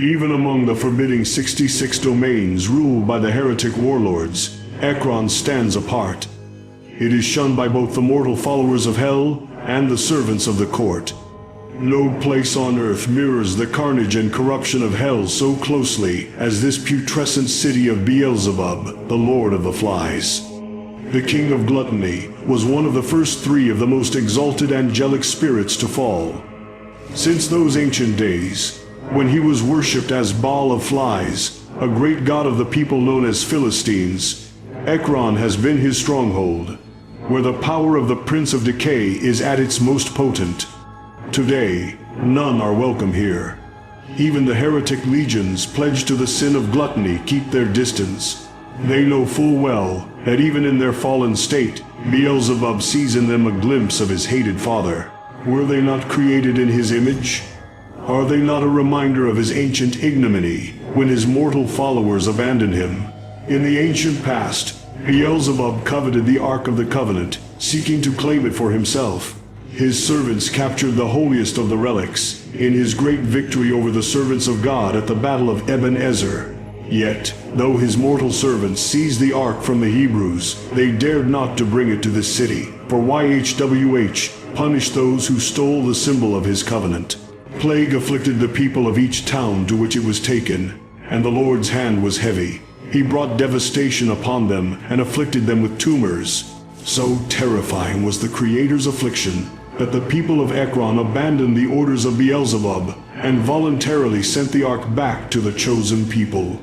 Even among the forbidding 66 domains ruled by the heretic warlords, Ekron stands apart. It is shunned by both the mortal followers of hell and the servants of the court. No place on earth mirrors the carnage and corruption of hell so closely as this putrescent city of Beelzebub, the Lord of the Flies. The King of Gluttony was one of the first three of the most exalted angelic spirits to fall. Since those ancient days, when he was worshipped as Baal of Flies, a great god of the people known as Philistines, Ekron has been his stronghold, where the power of the Prince of Decay is at its most potent. Today, none are welcome here. Even the heretic legions pledged to the sin of gluttony keep their distance. They know full well that even in their fallen state, Beelzebub sees in them a glimpse of his hated father. Were they not created in his image? Are they not a reminder of his ancient ignominy when his mortal followers abandoned him? In the ancient past, Beelzebub coveted the Ark of the Covenant, seeking to claim it for himself. His servants captured the holiest of the relics in his great victory over the servants of God at the Battle of Ebenezer. Yet, though his mortal servants seized the Ark from the Hebrews, they dared not to bring it to this city, for YHWH punished those who stole the symbol of his covenant. Plague afflicted the people of each town to which it was taken, and the Lord's hand was heavy. He brought devastation upon them and afflicted them with tumors. So terrifying was the Creator's affliction that the people of Ekron abandoned the orders of Beelzebub and voluntarily sent the ark back to the chosen people.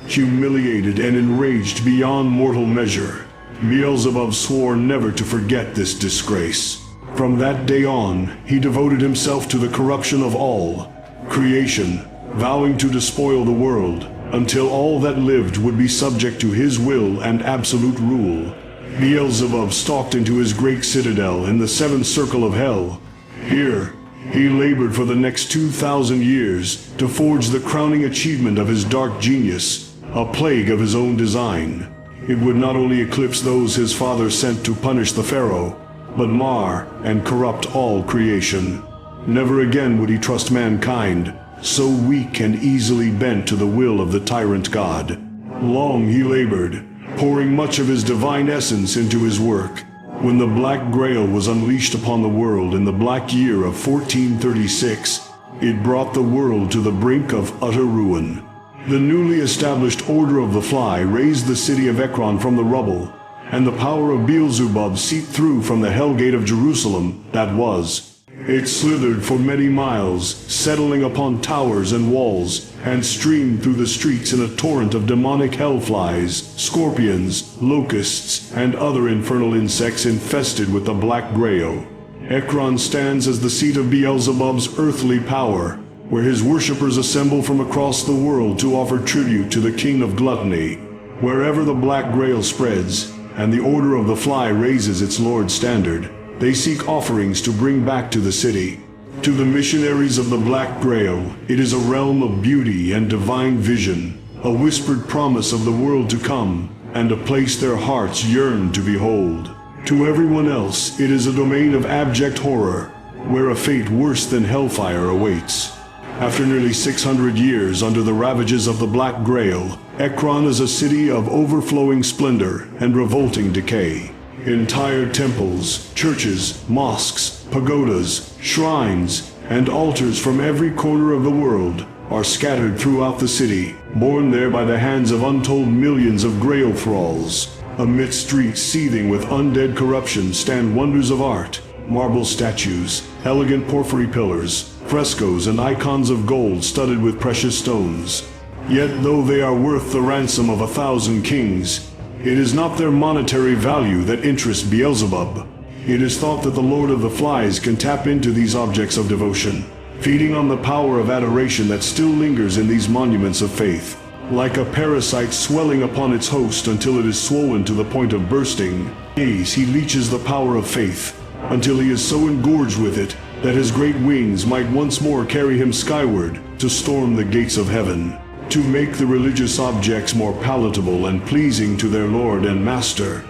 Humiliated and enraged beyond mortal measure, Beelzebub swore never to forget this disgrace. From that day on, he devoted himself to the corruption of all creation, vowing to despoil the world until all that lived would be subject to his will and absolute rule. Beelzebub stalked into his great citadel in the seventh circle of hell. Here, he labored for the next 2,000 years to forge the crowning achievement of his dark genius, a plague of his own design. It would not only eclipse those his father sent to punish the Pharaoh, but mar and corrupt all creation. Never again would he trust mankind, so weak and easily bent to the will of the tyrant god. Long he labored, pouring much of his divine essence into his work. When the Black Grail was unleashed upon the world in the Black Year of 1436, it brought the world to the brink of utter ruin. The newly established Order of the Fly raised the city of Ekron from the rubble, and the power of Beelzebub seeped through from the Hellgate of Jerusalem that was. It slithered for many miles, settling upon towers and walls, and streamed through the streets in a torrent of demonic hellflies, scorpions, locusts, and other infernal insects infested with the Black Grail. Ekron stands as the seat of Beelzebub's earthly power, where his worshippers assemble from across the world to offer tribute to the King of Gluttony. Wherever the Black Grail spreads, and the Order of the Fly raises its Lord's standard, they seek offerings to bring back to the city. To the missionaries of the Black Grail, it is a realm of beauty and divine vision, a whispered promise of the world to come, and a place their hearts yearn to behold. To everyone else, it is a domain of abject horror, where a fate worse than hellfire awaits. After nearly 600 years under the ravages of the Black Grail, Ekron is a city of overflowing splendor and revolting decay. Entire temples, churches, mosques, pagodas, shrines, and altars from every corner of the world are scattered throughout the city, borne there by the hands of untold millions of Grail thralls. Amid streets seething with undead corruption stand wonders of art, marble statues, elegant porphyry pillars, frescoes, and icons of gold studded with precious stones. Yet though they are worth the ransom of 1,000 kings, it is not their monetary value that interests Beelzebub. It is thought that the Lord of the Flies can tap into these objects of devotion, feeding on the power of adoration that still lingers in these monuments of faith. Like a parasite swelling upon its host until it is swollen to the point of bursting, he leeches the power of faith, until he is so engorged with it that his great wings might once more carry him skyward to storm the gates of heaven. To make the religious objects more palatable and pleasing to their Lord and Master,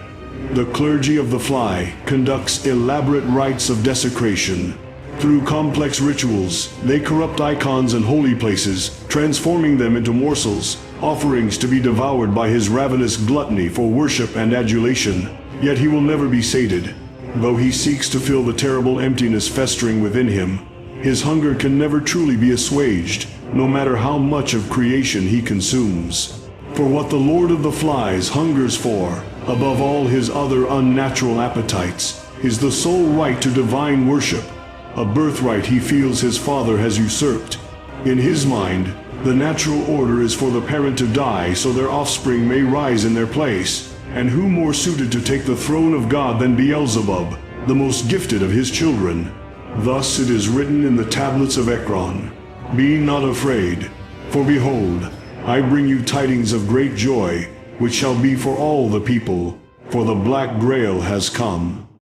the clergy of the Fly conducts elaborate rites of desecration, Through complex rituals, they corrupt icons and holy places, transforming them into morsels, offerings to be devoured by his ravenous gluttony for worship and adulation. Yet he will never be sated. Though he seeks to fill the terrible emptiness festering within him, his hunger can never truly be assuaged, no matter how much of creation he consumes. For what the Lord of the Flies hungers for, above all his other unnatural appetites, is the sole right to divine worship, a birthright he feels his father has usurped. In his mind, the natural order is for the parent to die so their offspring may rise in their place. And who more suited to take the throne of God than Beelzebub, the most gifted of his children? Thus it is written in the tablets of Ekron, "Be not afraid, for behold, I bring you tidings of great joy, which shall be for all the people, for the Black Grail has come."